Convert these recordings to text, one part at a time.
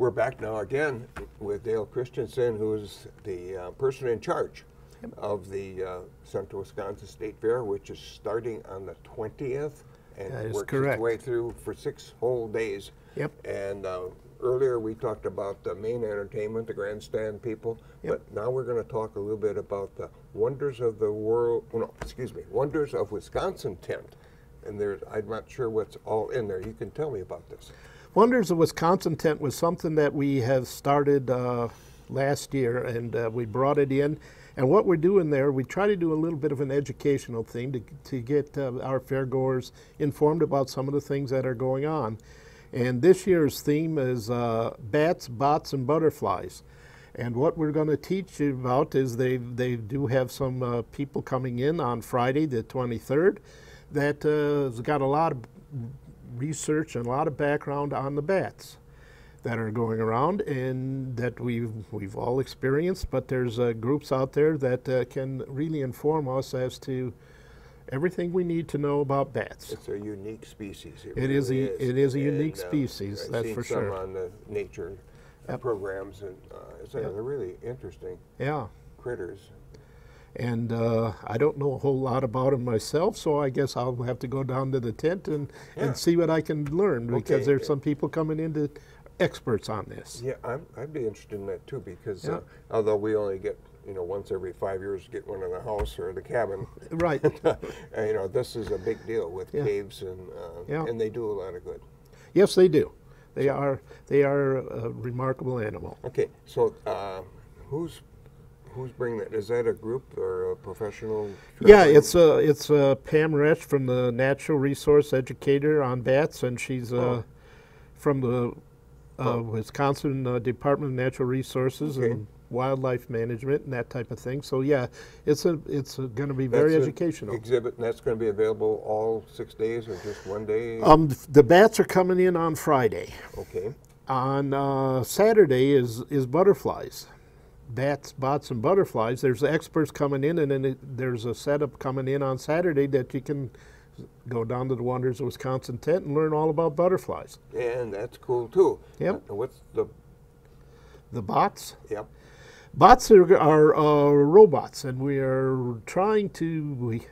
we're back now again with Dale Christiansen, who's the person in charge of the Central Wisconsin State Fair, which is starting on the 20th and works its way through for 6 whole days. Yep. And earlier we talked about the main entertainment, the grandstand people, but now we're going to talk a little bit about the wonders of the world, wonders of Wisconsin tent. And I'm not sure what's all in there. You can tell me about this. Wonders of Wisconsin tent was something that we have started last year, and we brought it in. And what we're doing there, we try to do a little bit of an educational thing to get our fairgoers informed about some of the things that are going on. And this year's theme is bats, bots, and butterflies. And what we're going to teach you about is they do have some people coming in on Friday the 23rd that has got a lot of research and a lot of background on the bats that are going around and that we've all experienced, but there's groups out there that can really inform us as to everything we need to know about bats. It's a unique species. It is a unique species, that's for sure. I've seen some on the nature programs, and they're really interesting critters. And I don't know a whole lot about them myself, so I guess I'll have to go down to the tent and see what I can learn, because there's some people coming into experts on this. Yeah, I'd be interested in that too, because although we only get, once every 5 years to get one in the house or the cabin. Right. This is a big deal with caves, and they do a lot of good. Yes, they do. They are a remarkable animal. Okay, so who's bringing that? Is that a group or a professional? Yeah, it's Pam Resch from the Natural Resource Educator on Bats, and she's from the Wisconsin Department of Natural Resources and Wildlife Management and that type of thing. So yeah, it's going to be very educational. Exhibit, and that's going to be available all 6 days or just one day? The bats are coming in on Friday. Okay. On Saturday is butterflies. Bats, bots, and butterflies. There's experts coming in, and then there's a setup coming in on Saturday that you can go down to the Wonders of Wisconsin tent and learn all about butterflies. And that's cool too. Yep. What's the bots? Yep. Bots are robots, and we are trying to.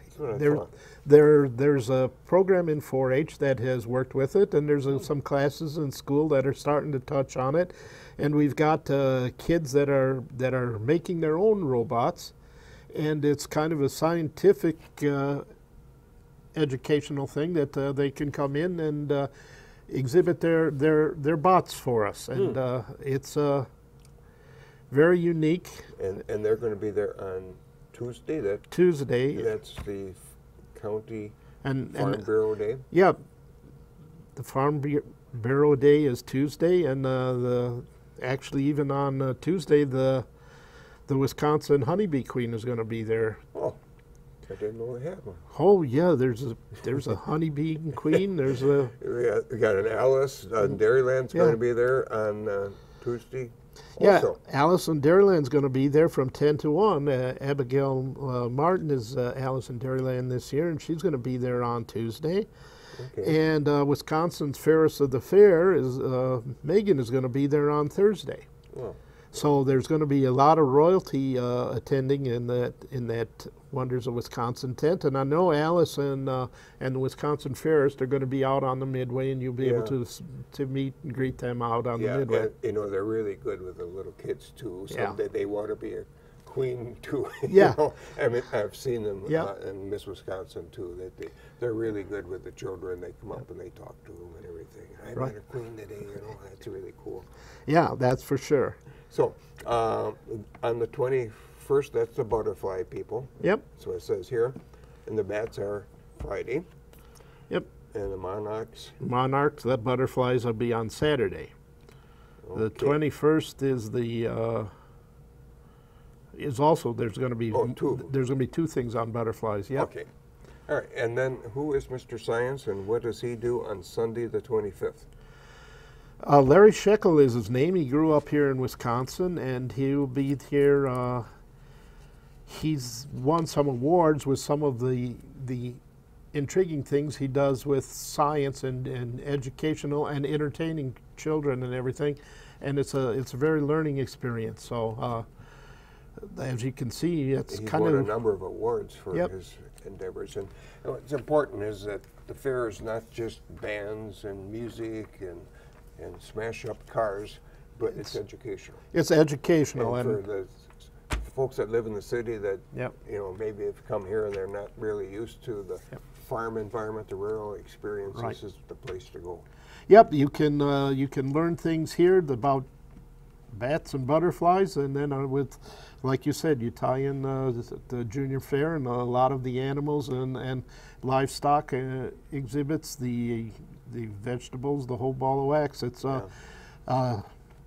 There's a program in 4-H that has worked with it, and there's some classes in school that are starting to touch on it, and we've got kids that are making their own robots, and it's kind of a scientific educational thing that they can come in and exhibit their bots for us, and it's very unique. And they're going to be there on Tuesday. Tuesday. That's the county Farm Bureau Day. Yeah, the Farm Bureau Day is Tuesday, and actually even on Tuesday the Wisconsin Honeybee Queen is going to be there. Oh, I didn't know they had one. Oh yeah, there's a honeybee queen. There's a we got an Alice. Dairyland's going to be there on Tuesday. Yeah, Alice in Dairyland's going to be there from 10 to 1. Abigail Martin is Alice in Dairyland this year, and she's going to be there on Tuesday. Okay. And Wisconsin's Fairest of the Fair is Megan is going to be there on Thursday. Oh. So there's going to be a lot of royalty attending in that Wonders of Wisconsin tent, and I know Alice and the Wisconsin Fairest are going to be out on the Midway, and you'll be able to meet and greet them out on the Midway. And, they're really good with the little kids too. So they want to be a queen too. Yeah. I mean, I've seen them in Miss Wisconsin too. That they're really good with the children. They come up and they talk to them and everything. I met a queen today. That's really cool. Yeah, that's for sure. So on the 21st, that's the butterfly people. Yep. So it says here, and the bats are Friday. Yep. And the monarchs. The butterflies will be on Saturday. Okay. The 21st is there's going to be there's going to be 2 things on butterflies. Yep. Okay. All right. And then who is Mr. Science, and what does he do on Sunday the 25th? Larry Shekel is his name. He grew up here in Wisconsin, and he will be here. He's won some awards with some of the intriguing things he does with science and educational and entertaining children and everything. and it's a very learning experience. So as you can see, it's He's kind won a of number of awards for Yep. his endeavors. And what's important is that the fair is not just bands and music and smash up cars, but it's educational. it's educational, And and for the folks that live in the city that Yep. maybe have come here and they're not really used to the farm environment, the rural experience, Right. this is the place to go. yep, you can learn things here about bats and butterflies, and then with, like you said, you tie in the junior fair and a lot of the animals and livestock exhibits, the vegetables, the whole ball of wax. It's I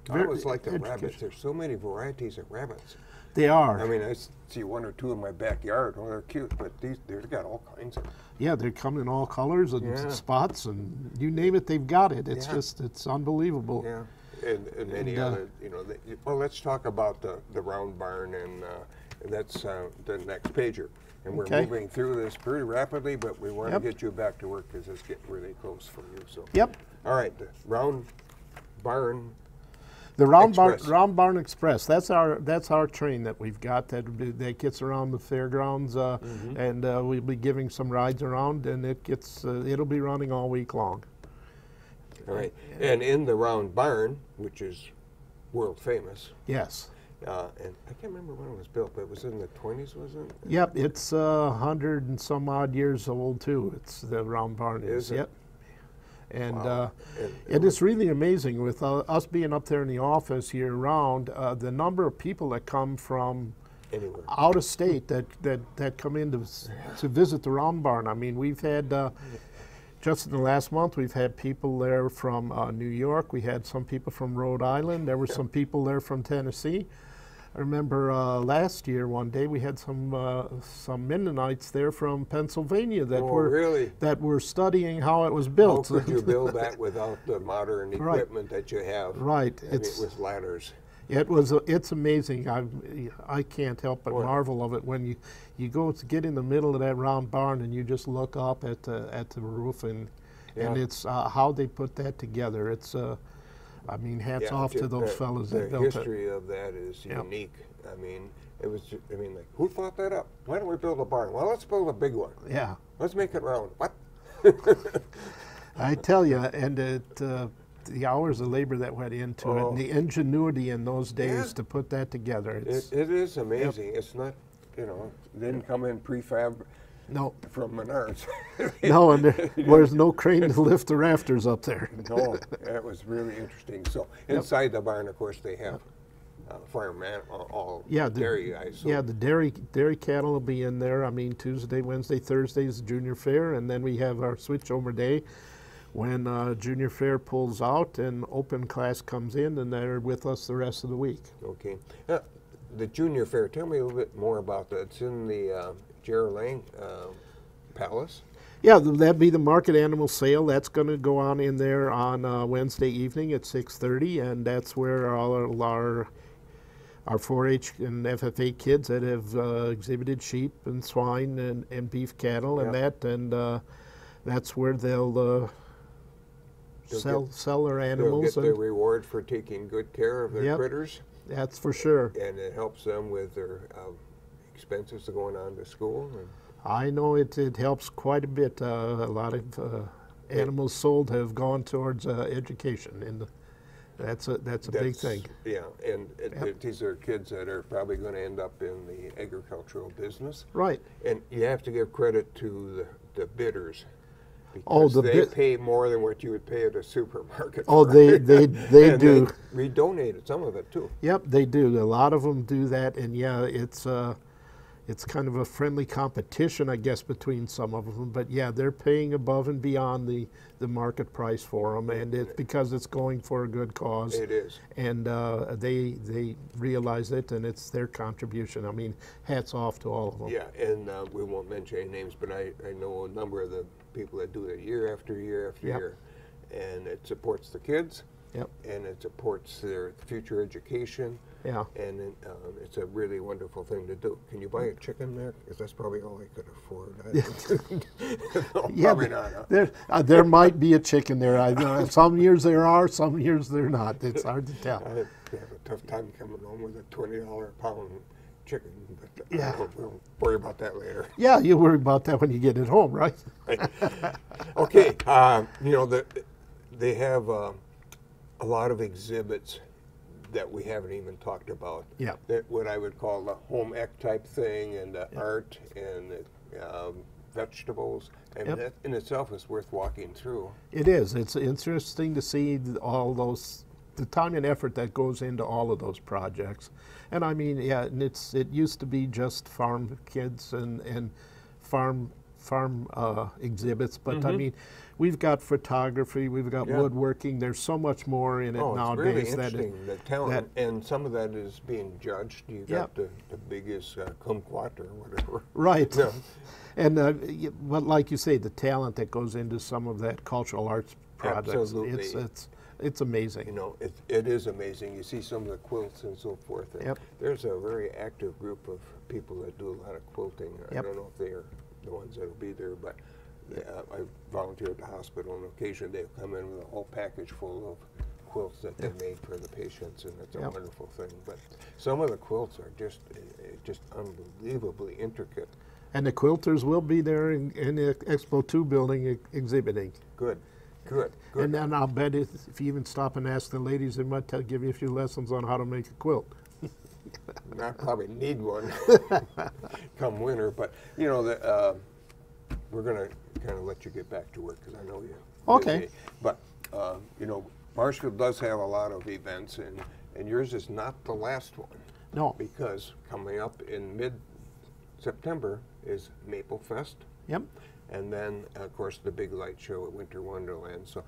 very always like the educational. rabbits. There's so many varieties of rabbits. They are. I mean, I see one or two in my backyard. Oh, they're cute, but they've got all kinds of. Yeah, they come in all colors and Yeah. spots, and you name it, they've got it. It's Yeah. just, it's unbelievable. Yeah, and many And, other, well, let's talk about the round barn, and that's the next pager. And we're Okay. moving through this pretty rapidly, but we want Yep. to get you back to work because it's getting really close for you. So, Yep. all right, the round barn. The Round Express. Barn Express. That's our train that we've got that gets around the fairgrounds, and we'll be giving some rides around, and it'll be running all week long. All right, and in the round barn, which is world famous, Yes. and I can't remember when it was built, but it was in the 20s, wasn't it? Yep. It's 100 and some odd years old too. It's the Round Barn Is it? Yep. And Wow. it is really amazing with us being up there in the office year round. The number of people that come from Anywhere. out of state that come in to visit the Round Barn. I mean, we've had just in the last month we've had people there from New York. We had some people from Rhode Island. There were some people there from Tennessee. I remember last year one day we had some Mennonites there from Pennsylvania that really? were studying how it was built. How could you build that without the modern Right. equipment that you have? Right. I mean, with ladders. It's amazing. I can't help but Boy. marvel of it when you go to get in the middle of that round barn and you just look up at the roof and it's how they put that together. It's I mean, hats off to those fellows that built it. The history of that is Yep. unique. I mean, like, who thought that up? Why don't we build a barn? Well, let's build a big one. Yeah, Let's make it round. What? I tell you, and the hours of labor that went into it, and the ingenuity in those days Yeah. to put that together. It is amazing. It's not, it didn't come in prefab No, from Menards. no, and there's no crane to lift the rafters up there. No, that was really interesting. So inside the barn, of course, they have fireman, all dairy guys. So Yeah, the dairy cattle will be in there. I mean, Tuesday, Wednesday, Thursday is the junior fair, and then we have our switchover day when junior fair pulls out and open class comes in, and they're with us the rest of the week. Okay. The junior fair, tell me a little bit more about that. It's in the Gerald Lang Palace. Yeah, that'd be the market animal sale. That's going to go on in there on Wednesday evening at 6:30, and that's where all our 4-H and FFA kids that have exhibited sheep and swine and beef cattle and that's where they'll sell their animals. They'll get their reward for taking good care of their critters. That's for sure. And it helps them with their expenses of going on to school. And I know it helps quite a bit. A lot of animals sold have gone towards education, and that's a big thing. Yeah, and these are kids that are probably going to end up in the agricultural business. Right. And you have to give credit to the bidders. Oh, Because they pay more than what you would pay at a supermarket. Oh, they do. We donated some of it too. Yep, they do. A lot of them do that, and yeah, it's kind of a friendly competition, I guess, between some of them. But yeah, they're paying above and beyond the market price for them, and it's because it's going for a good cause. It is. And they realize it, and it's their contribution. I mean, hats off to all of them. Yeah, and we won't mention any names, but I know a number of the people that do it year after year after year, and it supports the kids. Yep. and it supports their future education. Yeah. And it's a really wonderful thing to do. Can you buy a chicken there? Because that's probably all I could afford. No, Yeah, probably not. Huh? there might be a chicken there. Some years there are, some years they're not. It's hard to tell. I have a tough time coming home with a $20 a pound chicken, but Yeah. we'll worry about that later. Yeah, you worry about that when you get it home, right? Right. Okay, you know, they have a lot of exhibits that we haven't even talked about. Yeah. That what I would call the home ec type thing, and the art, and the vegetables, and that in itself is worth walking through. It is. It's interesting to see all those, the time and effort that goes into all of those projects. And I mean, yeah, and it used to be just farm kids and farm exhibits, but I mean, we've got photography, we've got woodworking. There's so much more in it nowadays. It's really interesting, the talent, and some of that is being judged. You got the biggest kumquat or whatever. Right. Yeah. And but like you say, the talent that goes into some of that cultural arts projects, Absolutely. it's amazing. You know, it is amazing. You see some of the quilts and so forth. And there's a very active group of people that do a lot of quilting. I don't know if they are the ones that'll be there, but I volunteer at the hospital, and occasionally they'll come in with a whole package full of quilts that they made for the patients, and it's a wonderful thing. But some of the quilts are just unbelievably intricate. And the quilters will be there in the Expo 2 building exhibiting. Good. And then I'll bet if you even stop and ask the ladies, they might give you a few lessons on how to make a quilt. I probably need one come winter, but you know, we're going to kind of let you get back to work because I know you're busy. But you know, Marshfield does have a lot of events, and yours is not the last one. No. Because coming up in mid-September is Maple Fest. Yep. And then, of course, the big light show at Winter Wonderland. So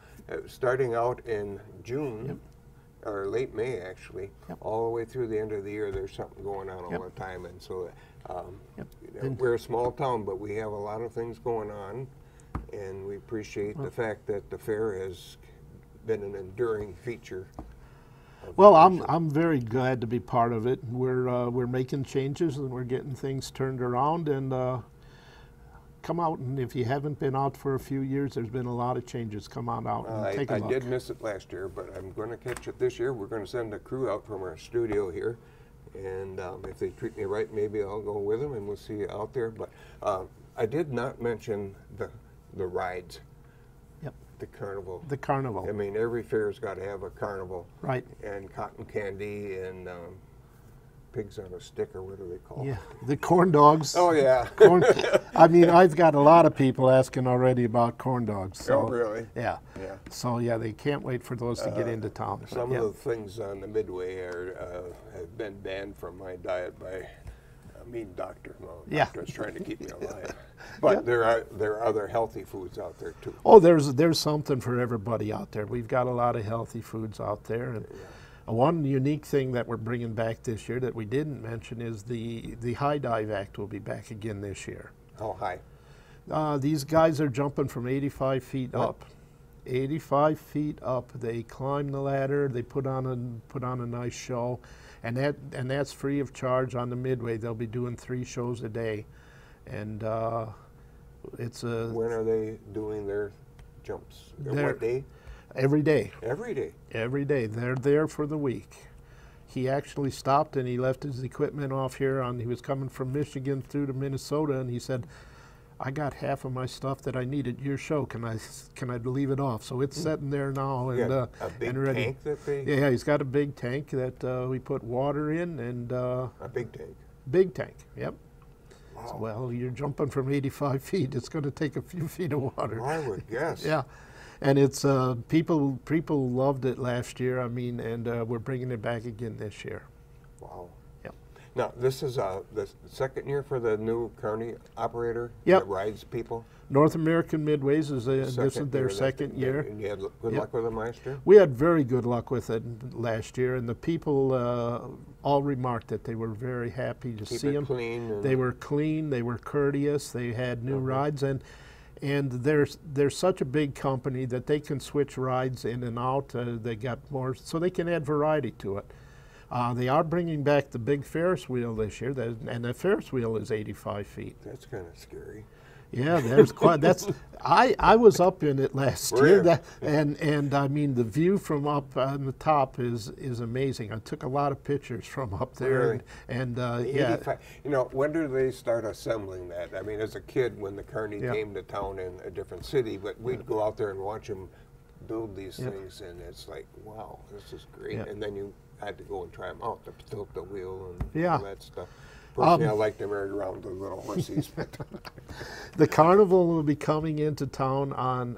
starting out in June, or late May actually, all the way through the end of the year, there's something going on all the time. And so you know, we're a small town, but we have a lot of things going on, and we appreciate the fact that the fair has been an enduring feature. Well, I'm very glad to be part of it. We're making changes, and we're getting things turned around, and come out, and if you haven't been out for a few years, there's been a lot of changes. Come on out and take a look. I did miss it last year, but I'm going to catch it this year. We're going to send a crew out from our studio here, and if they treat me right, maybe I'll go with them, and we'll see you out there. But I did not mention the rides. Yep. The carnival. The carnival. I mean, every fair's got to have a carnival. Right. And cotton candy and pigs on a stick, or what do they call Yeah, the corn dogs. Oh, yeah. I mean, I've got a lot of people asking already about corn dogs. So, oh, really? Yeah. Yeah. So, yeah, they can't wait for those to get into town. Some of the things on the Midway have been banned from my diet by a mean doctor. No, doctor's trying to keep me alive. But there are other healthy foods out there, too. Oh, there's something for everybody out there. We've got a lot of healthy foods out there. And one unique thing that we're bringing back this year that we didn't mention is the High Dive Act will be back again this year. How high? These guys are jumping from 85 feet up. 85 feet up. They climb the ladder. They put on a nice show, and that's free of charge on the Midway. They'll be doing 3 shows a day, and it's a. When are they doing their jumps? What day? Every day. Every day? Every day. They're there for the week. He actually stopped and he left his equipment off here. He was coming from Michigan through to Minnesota, and he said, I got half of my stuff that I need at your show. Can I leave it off? So it's sitting there now and a big and ready. Tank that they. Yeah, he's got a big tank that we put water in, and a big tank. Big tank. Yep. Wow. So, well, you're jumping from 85 feet. It's going to take a few feet of water. I would guess. Yeah. And it's people loved it last year. I mean, and we're bringing it back again this year. Wow. Yep. Now this is the second year for the new carny operator that rides people. North American Midways is this is their second year. And you had good luck with them last year? We had very good luck with it last year, and the people all remarked that they were very happy to see them. Clean. They were clean. They were courteous. They had new rides, and And they're such a big company that they can switch rides in and out. They got more, so they can add variety to it. They are bringing back the big Ferris wheel this year, and the Ferris wheel is 85 feet. That's kind of scary. Yeah, there's quite. That's I was up in it last year, and I mean the view from up on the top is amazing. I took a lot of pictures from up there, Really? and Yeah. You know, when do they start assembling that? I mean, as a kid, when the Carney Yeah. came to town in a different city, but we'd go out there and watch them build these things, and it's like, wow, this is great. Yeah. And then you had to go and try them out, to tilt the wheel and Yeah. all that stuff. Personally, I like to ride around the little horses. the carnival will be coming into town on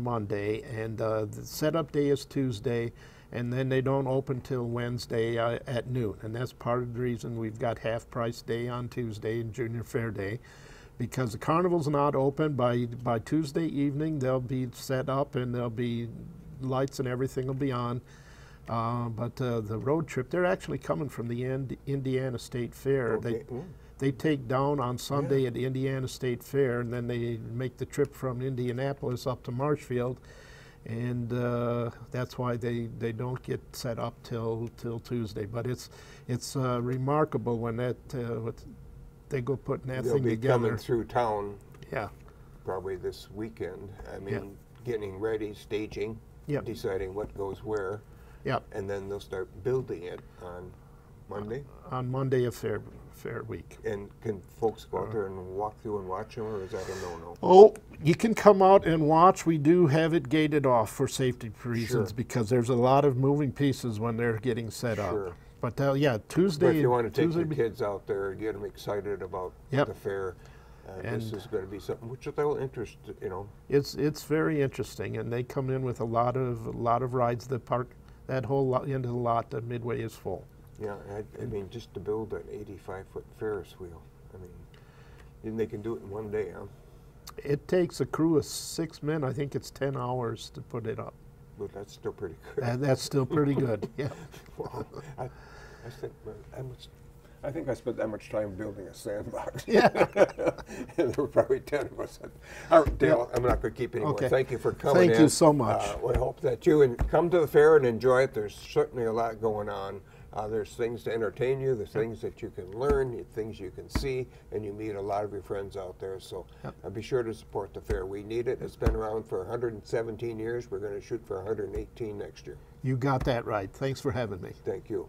Monday, and the setup day is Tuesday, and then they don't open till Wednesday at noon, and that's part of the reason we've got half price day on Tuesday and Junior Fair Day, because the carnival's not open by Tuesday evening. They'll be set up and there'll be lights and everything will be on. But the road trip, they're actually coming from the Indiana State Fair. Okay. They take down on Sunday at the Indiana State Fair, and then they make the trip from Indianapolis up to Marshfield, and that's why they don't get set up till Tuesday. But it's remarkable when they go putting that They'll thing be together. coming through town Yeah. probably this weekend. I mean, Yeah. getting ready, staging, Yep. deciding what goes where, Yep. and then they'll start building it on Monday. On Monday of Fair Week. And can folks go out there and walk through and watch them, or is that a no-no? Oh, you can come out and watch. We do have it gated off for safety reasons, Sure. because there's a lot of moving pieces when they're getting set Sure. up. But yeah, Tuesday. But if you want to take Tuesday your kids out there and get them excited about Yep. the fair, this And- is going to be something which they'll interest, you know. It's very interesting, and they come in with a lot of rides. The park, that whole end of the lot, the midway is full. Yeah, I mean, just to build an 85-foot Ferris wheel, I mean, and they can do it in one day, huh? It takes a crew of 6 men. I think it's 10 hours to put it up. But that's still pretty good. And that's still pretty good. Yeah. Wow. I think I spent that much time building a sandbox. Yeah. And there were probably 10 of us. All right, Dale, I'm not going to keep any more. Okay. Thank you for coming in. Thank you so much. We hope that you come to the fair and enjoy it. There's certainly a lot going on. There's things to entertain you. There's things that you can learn, things you can see, and you meet a lot of your friends out there. So be sure to support the fair. We need it. It's been around for 117 years. We're going to shoot for 118 next year. You got that right. Thanks for having me. Thank you.